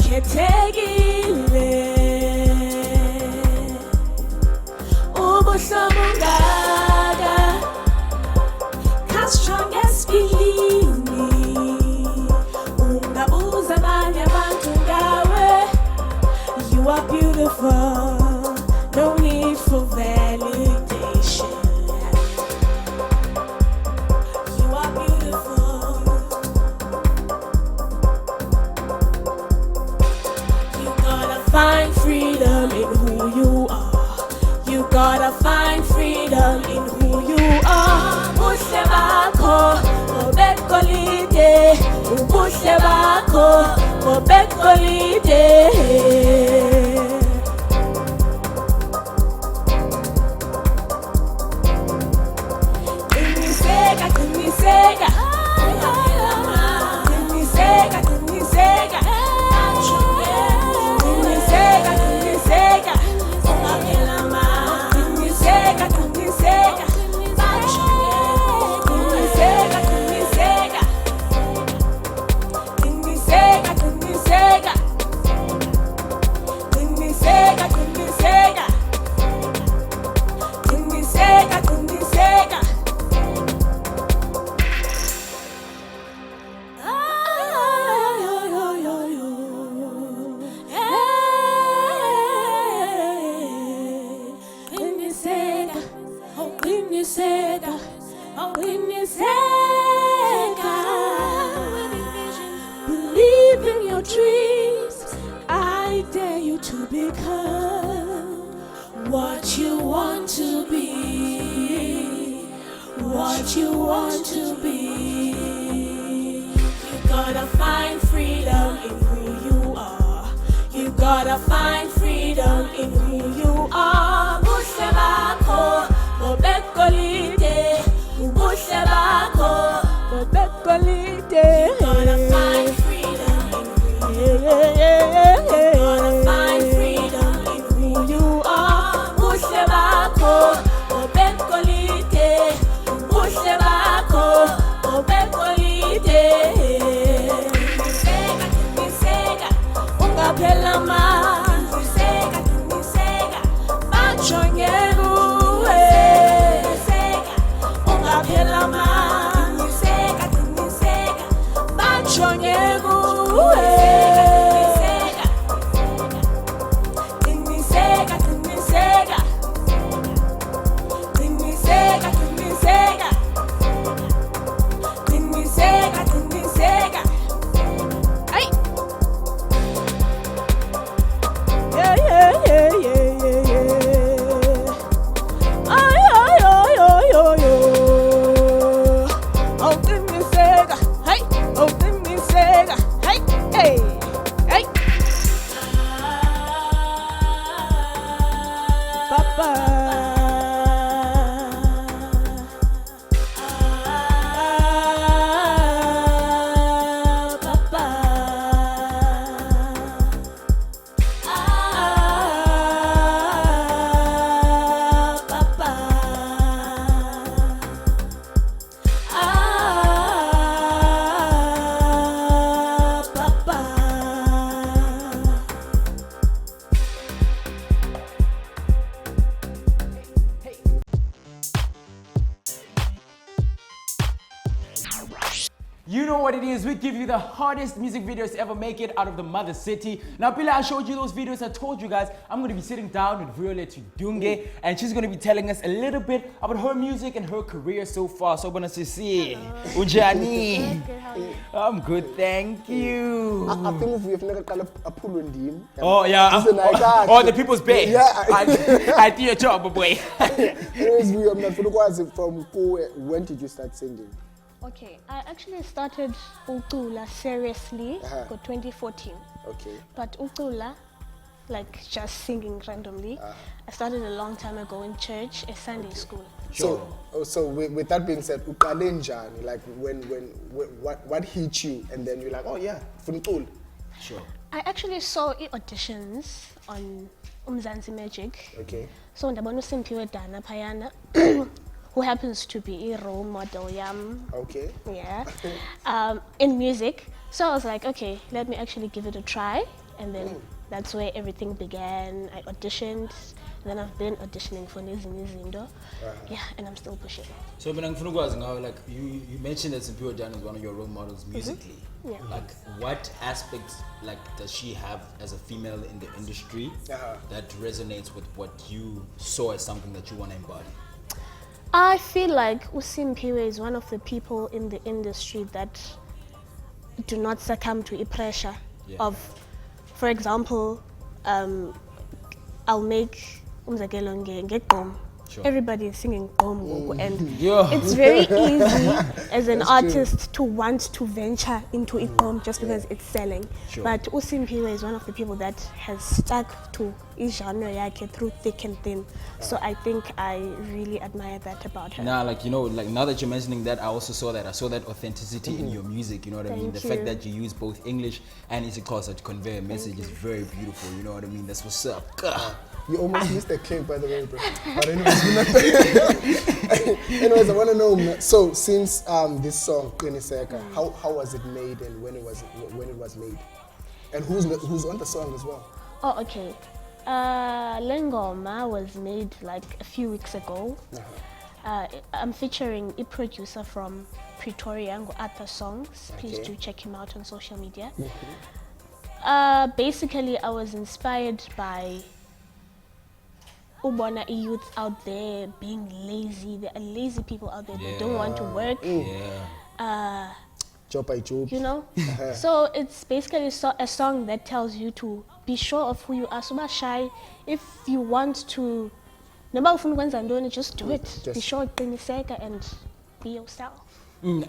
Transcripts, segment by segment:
ukhethekile ubuhlobo ngaka strong as feelini ungabuza abanye abantu ngawe. You are beautiful, no need for validation. You are beautiful. You gotta find freedom in who you are. You gotta find freedom in who you are. Ubuhle bakho obegolide, ubuhle bakho obegolide. Qiniseka, qiniseka, qiniseka, qiniseka, qiniseka, qiniseka, ungaphela ma. Qiniseka, qiniseka. Believe in your dreams. I dare you to become what you want to be. What you want to be. You gotta find freedom in who you are. You gotta find freedom in who you are. Ubuhle bakho obegolide, ubuhle bakho obegolide. You gotta find freedom in who you are. You gotta find freedom in who you are. Ubuhle bakho obegolide, ubuhle bakho obegolide. Qiniseka, qiniseka, ungaphela ma. Qiniseka, qiniseka, bajonge kuwe. Qiniseka, ungaphela ma. Qiniseka, qiniseka, bajonge kuwe. Qiniseka, qiniseka, qiniseka, qiniseka, qiniseka, qiniseka. Ay. Yeah, yeah, yeah, yeah, yeah, yeah. Ay, ay, ay, ay, ay, ay. Oh, qiniseka, hey. Oh, qiniseka, hey, hey, hey. Papa. You know what it is, we give you the hardest music videos to ever make it out of the mother city. Now, Pila, I showed you those videos. I told you guys I'm going to be sitting down with Vuyolwethu Dunge, and she's going to be telling us a little bit about her music and her career so far. So, bona sisi, Ujani. I'm good, thank you. I think we've never got a pull on him. Oh, yeah. Oh, the people's bed. Yeah. I do your job, boy. Anyways, I'm not from Kowe. When did you start singing? Okay, I actually started ucula seriously for 2014. Okay. But ucula, like just singing randomly, I started a long time ago in church, a Sunday school. Sure. So with that being said, ukalenjani, like what hit you, and then you're like, oh yeah, funcul. Sure. I actually saw auditions on Umzansi Magic. Okay. So ndabona uSimpiwe Dana Payana, who happens to be a role model yam. Okay. Yeah. In music. So I was like, okay, let me actually give it a try. and then that's where everything began. I auditioned, then I've been auditioning for Nezinye Izinto. Yeah, and I'm still pushing. So when I'm now, like you mentioned that Vuyo Dunge is one of your role models musically. Yeah. Like what aspects like does she have as a female in the industry that resonates with what you saw as something that you want to embody? I feel like Usimpiwe is one of the people in the industry that do not succumb to pressure of, for example, I'll make umzekelo ngegqom. Everybody is singing gqom and it's very easy as an artist to want to venture into gqom just because it's selling. But Usimpiwe is one of the people that has stuck to genre yake through thick and thin. So I think I really admire that about her. Now, like, you know, like now that you're mentioning that, I also saw that. I saw that authenticity in your music, you know what I mean? The fact that you use both English and isiXhosa to convey a message is very beautiful, you know what I mean? That's what's up. You almost missed the clip, by the way, bro. But anyways, I want to know. So, since this song, Qiniseka, how was it made and when it was made, and who's on the song as well? Oh, okay. Lengoma was made like a few weeks ago. I'm featuring a producer from Pretoria, Arthur Songs. Please do check him out on social media. Basically, I was inspired by Ubona youth out there being lazy. There are lazy people out there that don't want to work. You know? So it's basically a song that tells you to be sure of who you are. So much shy. If you want to, just do it. Be sure and be yourself.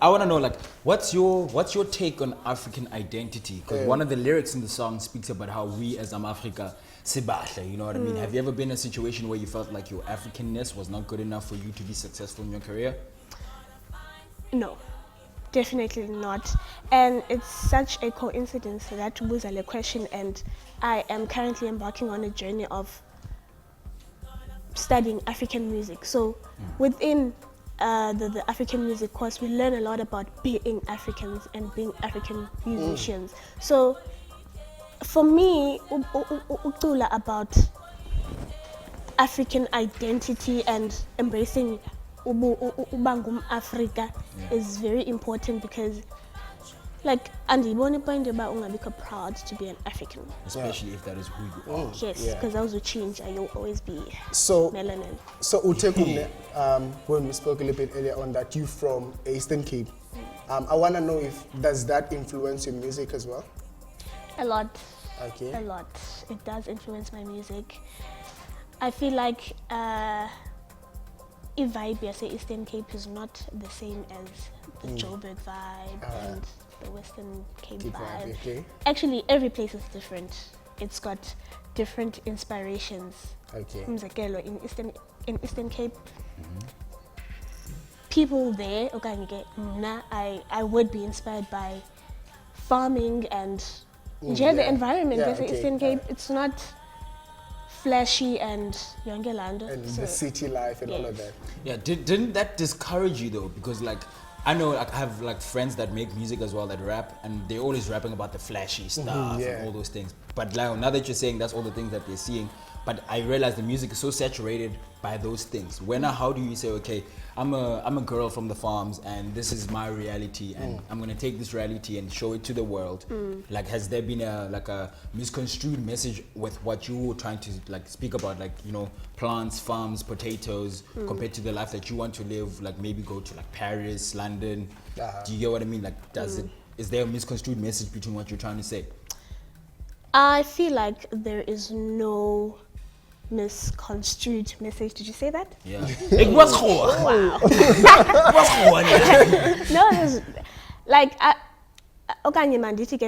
I want to know, like, what's your take on African identity? Because one of the lyrics in the song speaks about how we as Africa sibahle, you know what I mean? Have you ever been in a situation where you felt like your Africanness was not good enough for you to be successful in your career? No, definitely not. And it's such a coincidence that you pose a question, and I am currently embarking on a journey of studying African music. So within the African music course, we learn a lot about being Africans and being African musicians. So for me, ucula about African identity and embracing ubangum Africa is very important, because like andibone point about ungabika proud to be an African, especially if that is who you are. Yes, because that will change and you'll always be melanin. So Utekumne, when we spoke a little bit earlier on that you from Eastern Cape, I want to know if does that influence your music as well? A lot. Okay. A lot. It does influence my music. I feel like a vibe, I say Eastern Cape is not the same as the Joburg vibe and the Western Cape vibe. Okay. Actually, every place is different. It's got different inspirations. Okay. In Eastern Cape, people there, I would be inspired by farming and the environment. Eastern Cape, it's not flashy and Yongelando. And the city life and all of that. Yeah, didn't that discourage you though? Because like, I know like, I have like friends that make music as well that rap, and they're always rapping about the flashy stuff and all those things. But like, now that you're saying that's all the things that they're seeing, but I realize the music is so saturated by those things. How do you say, okay, I'm a girl from the farms and this is my reality and I'm gonna take this reality and show it to the world? Like, has there been a misconstrued message with what you were trying to like speak about, like, you know, plants, farms, potatoes, compared to the life that you want to live, like maybe go to like Paris, London? Do you get what I mean? Like, is there a misconstrued message between what you're trying to say? I feel like there is no misconstrued message. Did you say that? Yeah. It was wow. No, there's like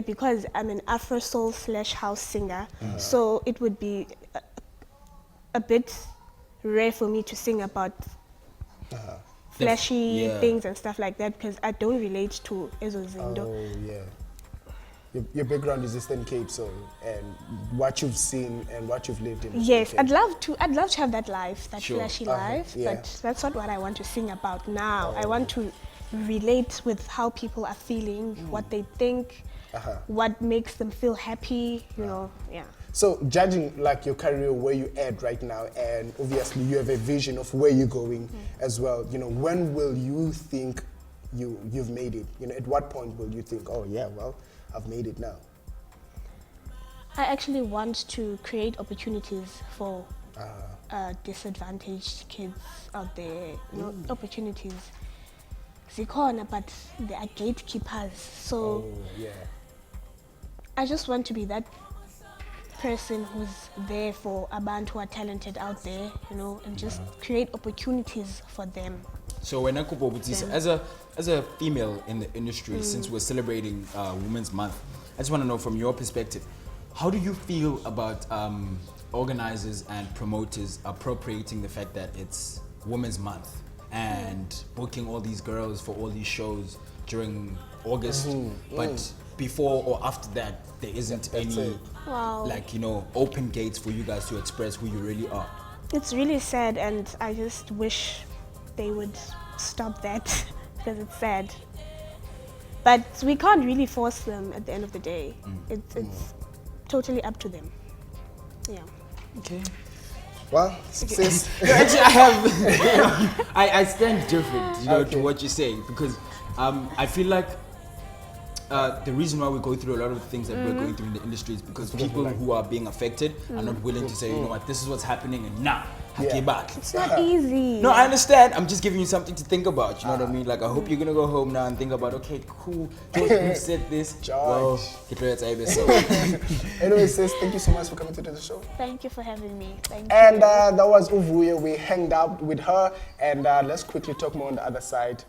because I'm an Afro soul / house singer, so it would be a bit rare for me to sing about flashy things and stuff like that, because I don't relate to Ezo Zindo. Oh yeah. Your background is Eastern Cape, so and what you've seen and what you've lived in. Yes, I'd love to have that life, that flashy life, but that's not what I want to sing about now. I want to relate with how people are feeling, what they think, what makes them feel happy, you know, yeah. So judging like your career, where you at right now, and obviously you have a vision of where you're going as well, you know, when will you think you've made it? You know, at what point will you think, oh yeah, well, I've made it now? I actually want to create opportunities for disadvantaged kids out there, you know, opportunities. Zikhona, but there are gatekeepers, so I just want to be that person who's there for abantu who are talented out there, you know, and just create opportunities for them. So when as a female in the industry, since we're celebrating Women's Month, I just want to know from your perspective, how do you feel about organizers and promoters appropriating the fact that it's Women's Month and booking all these girls for all these shows during August, but before or after that there isn't any like, you know, open gates for you guys to express who you really are? It's really sad, and I just wish they would stop that because it's sad. But we can't really force them at the end of the day. It's totally up to them. Yeah. Okay. Well, sis. Actually, I have. I stand different, you know, to what you're saying, because I feel like the reason why we go through a lot of the things that we're going through in the industry is because people who are being affected are not willing to say, you know what, this is what's happening, and nah, get back. It's not easy. No, I understand. I'm just giving you something to think about. You know what I mean? Like, I hope you're gonna go home now and think about, okay, cool, George, you said this. Well, anyway, sis, thank you so much for coming to the show. Thank you for having me. Thank you. And that was Vuyo. We hanged out with her, and let's quickly talk more on the other side.